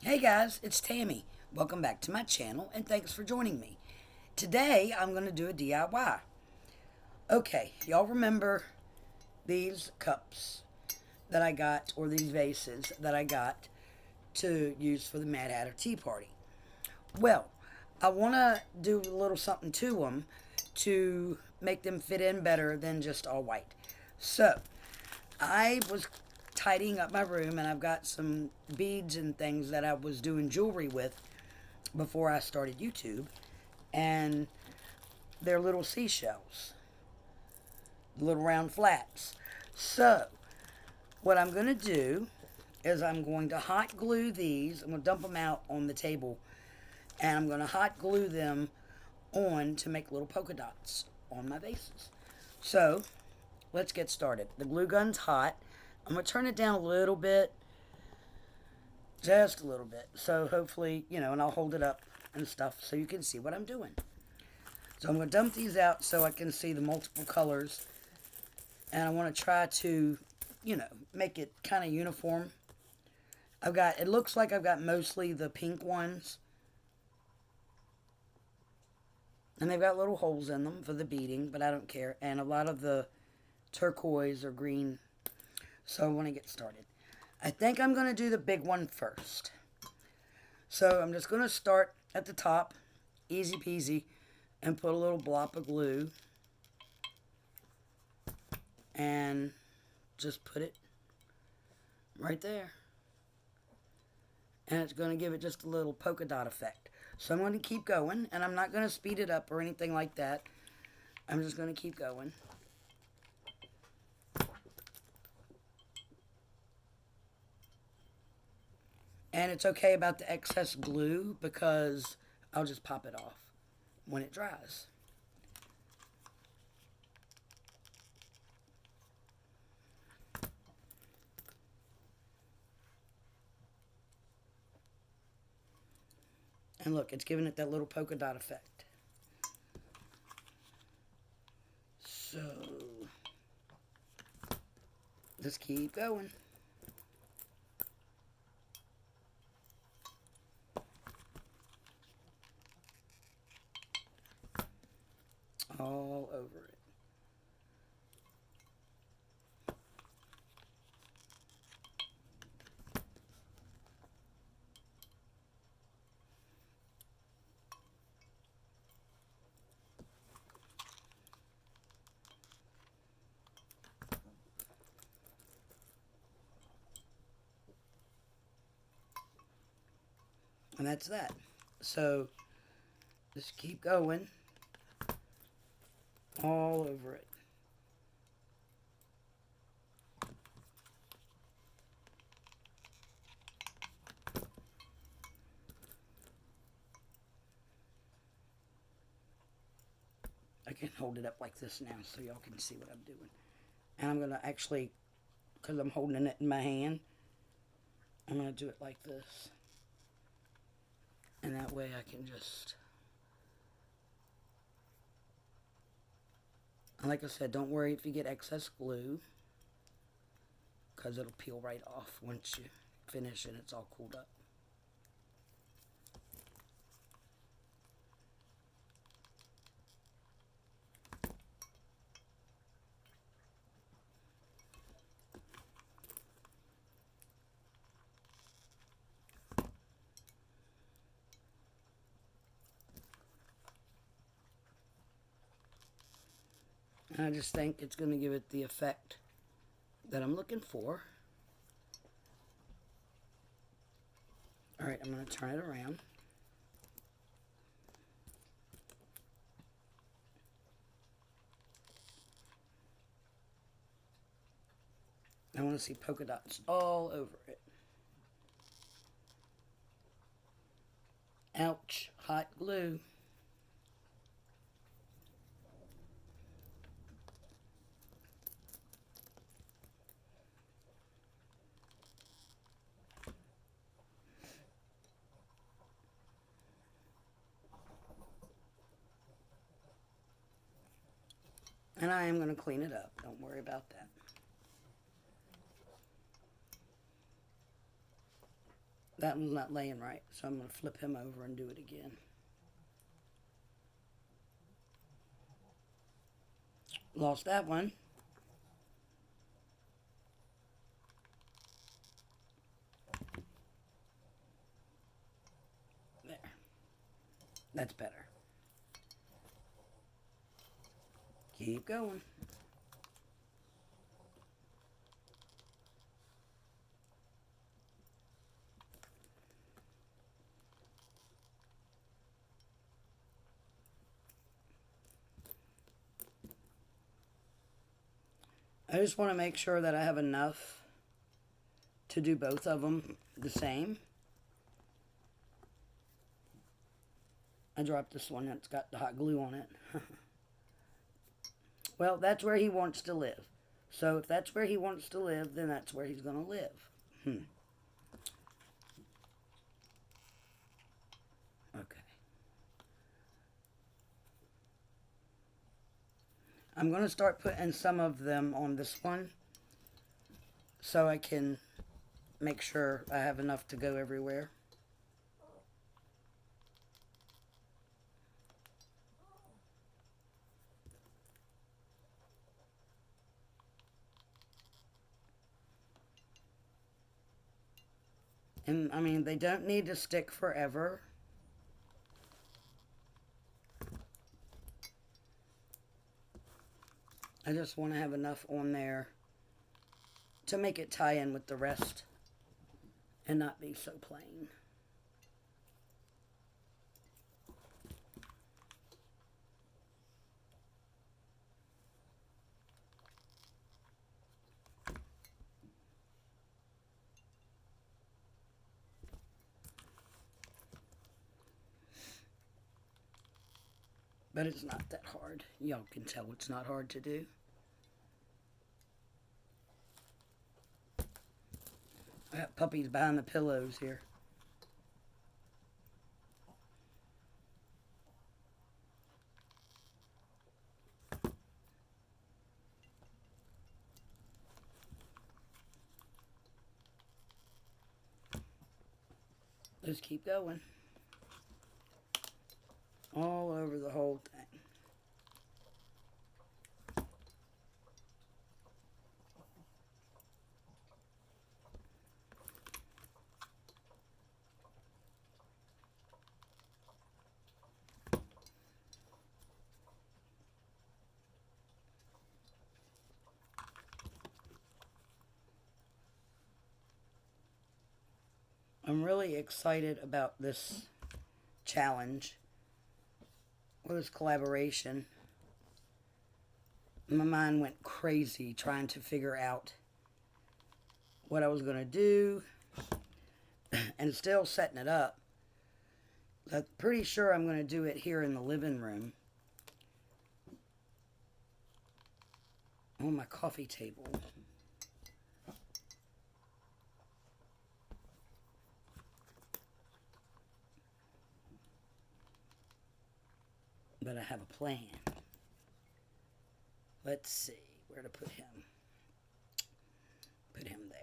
Hey guys, it's Tammy. Welcome back to my channel and thanks for joining me. Today I'm going to do a DIY. Okay, y'all remember these cups that I got, or these vases that I got to use for the Mad Hatter Tea Party? Well, I want to do a little something to them to make them fit in better than just all white. So, I was tidying up my room and I've got some beads and things that I was doing jewelry with before I started YouTube, and they're little seashells, little round flats. So, what I'm going to do is I'm going to hot glue these. I'm going to dump them out on the table and I'm going to hot glue them on to make little polka dots on my vases. So, let's get started. The glue gun's hot. I'm going to turn it down a little bit, just a little bit. So hopefully, and I'll hold it up and stuff so you can see what I'm doing. So I'm going to dump these out so I can see the multiple colors. And I want to try to, make it kind of uniform. It looks like I've got mostly the pink ones. And they've got little holes in them for the beading, but I don't care. And a lot of the turquoise or green. So I want to get started. I think I'm going to do the big one first. So I'm just going to start at the top, easy peasy, and put a little blob of glue. And just put it right there. And it's going to give it just a little polka dot effect. So I'm going to keep going, and I'm not going to speed it up or anything like that. I'm just going to keep going. And it's okay about the excess glue because I'll just pop it off when it dries. And look, it's giving it that little polka dot effect. So, just keep going. All over it. And that's that. So, just keep going all over it. I can hold it up like this now so y'all can see what I'm doing. And I'm going to actually, because I'm holding it in my hand, I'm going to do it like this. And that way I can just, like I said, don't worry if you get excess glue, because it'll peel right off once you finish and it's all cooled up. And I just think it's going to give it the effect that I'm looking for. Alright, I'm going to turn it around. I want to see polka dots all over it. Ouch, hot glue. And I am going to clean it up. Don't worry about that. That one's not laying right, so I'm going to flip him over and do it again. Lost that one. There. That's better. Keep going. I just want to make sure that I have enough to do both of them the same. I dropped this one that's got the hot glue on it. Well, that's where he wants to live. So if that's where he wants to live, then that's where he's going to live. Okay. I'm going to start putting some of them on this one so I can make sure I have enough to go everywhere. And, I mean, they don't need to stick forever. I just want to have enough on there to make it tie in with the rest and not be so plain. But it's not that hard. Y'all can tell it's not hard to do. I got puppies behind the pillows here. Let's keep going. All over the whole thing. I'm really excited about this challenge, or this collaboration. My mind went crazy trying to figure out what I was going to do and still setting it up. I'm pretty sure I'm going to do it here in the living room on my coffee table. But I have a plan. Let's see where to put him. Put him there.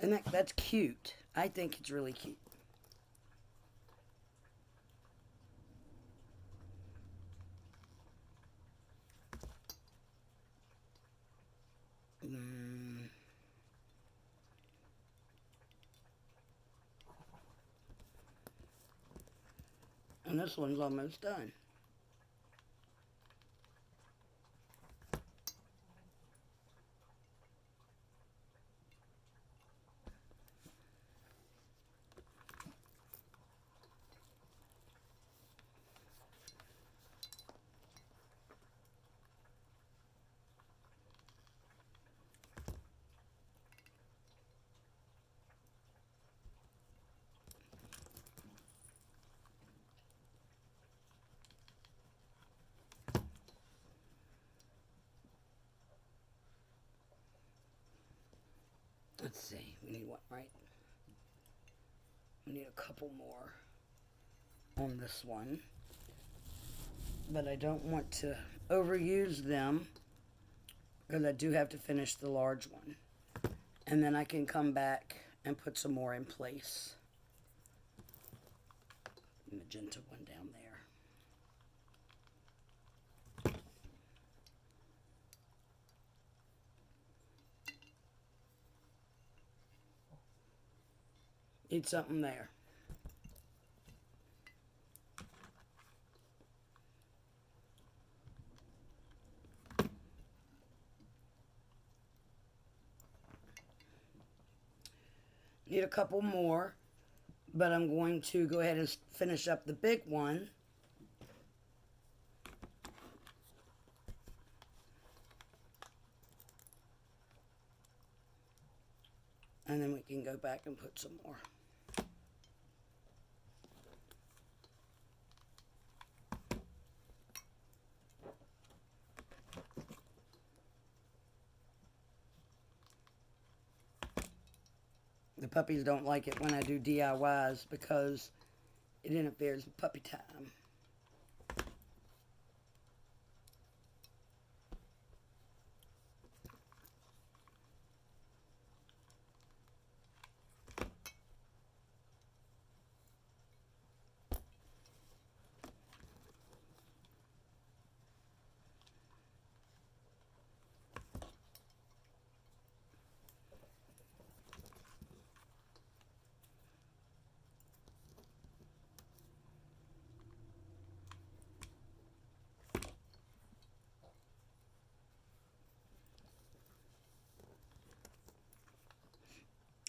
And that's cute. I think it's really cute. And this one's almost done. Let's see. We need one, right? We need a couple more on this one. But I don't want to overuse them because I do have to finish the large one. And then I can come back and put some more in place. Magenta one down there. Need something there. Need a couple more, but I'm going to go ahead and finish up the big one. And then we can go back and put some more. The puppies don't like it when I do DIYs because it interferes with puppy time.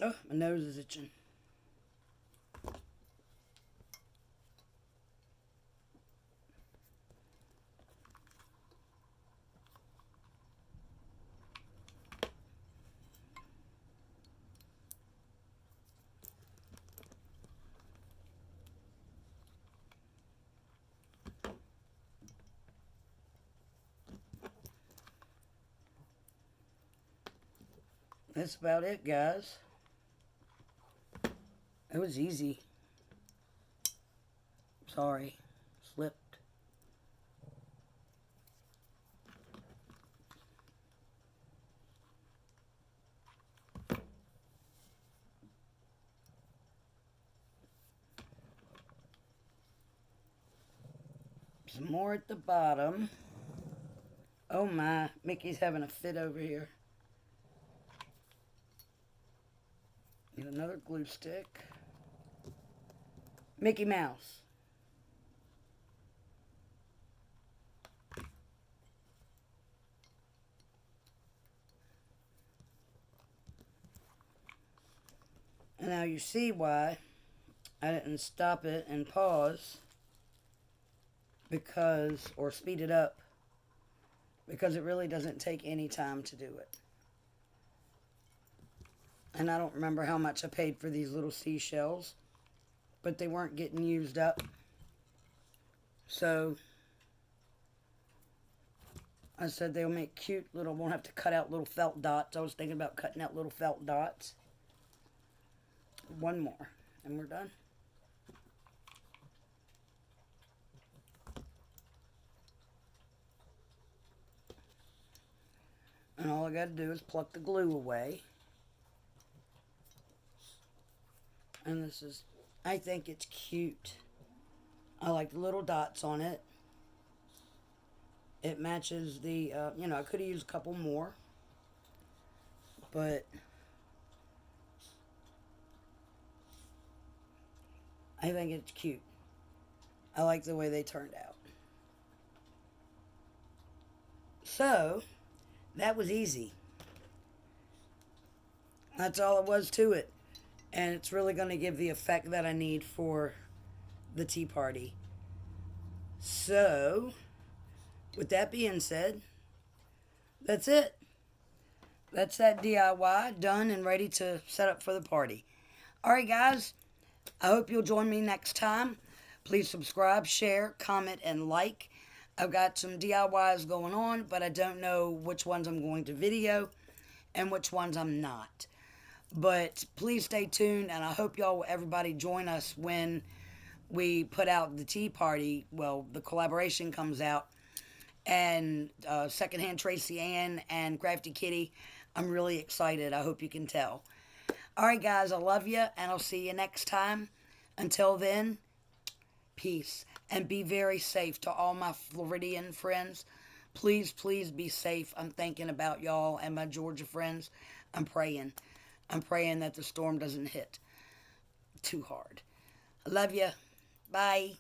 Oh, my nose is itching. That's about it, guys. It was easy. Sorry, slipped. Some more at the bottom. Oh my, Mickey's having a fit over here. Need another glue stick. Mickey Mouse. And now you see why I didn't stop it and pause because, or speed it up, because it really doesn't take any time to do it. And I don't remember how much I paid for these little seashells, but they weren't getting used up. So I said they'll make cute little, won't have to cut out little felt dots. I was thinking about cutting out little felt dots. One more, and we're done. And all I got to do is pluck the glue away. And this is, I think it's cute. I like the little dots on it. It matches the, you know, I could have used a couple more. But I think it's cute. I like the way they turned out. So, that was easy. That's all it was to it. And it's really going to give the effect that I need for the tea party. So, with that being said, that's it. That's that DIY done and ready to set up for the party. Alright guys, I hope you'll join me next time. Please subscribe, share, comment, and like. I've got some DIYs going on, but I don't know which ones I'm going to video and which ones I'm not. But please stay tuned, and I hope everybody join us when we put out the tea party. Well, the collaboration comes out, and Secondhand Tracy Ann and Crafty Kitty. I'm really excited. I hope you can tell. All right, guys, I love you, and I'll see you next time. Until then, peace, and be very safe to all my Floridian friends. Please, please be safe. I'm thinking about y'all and my Georgia friends. I'm praying. I'm praying that the storm doesn't hit too hard. I love you. Bye.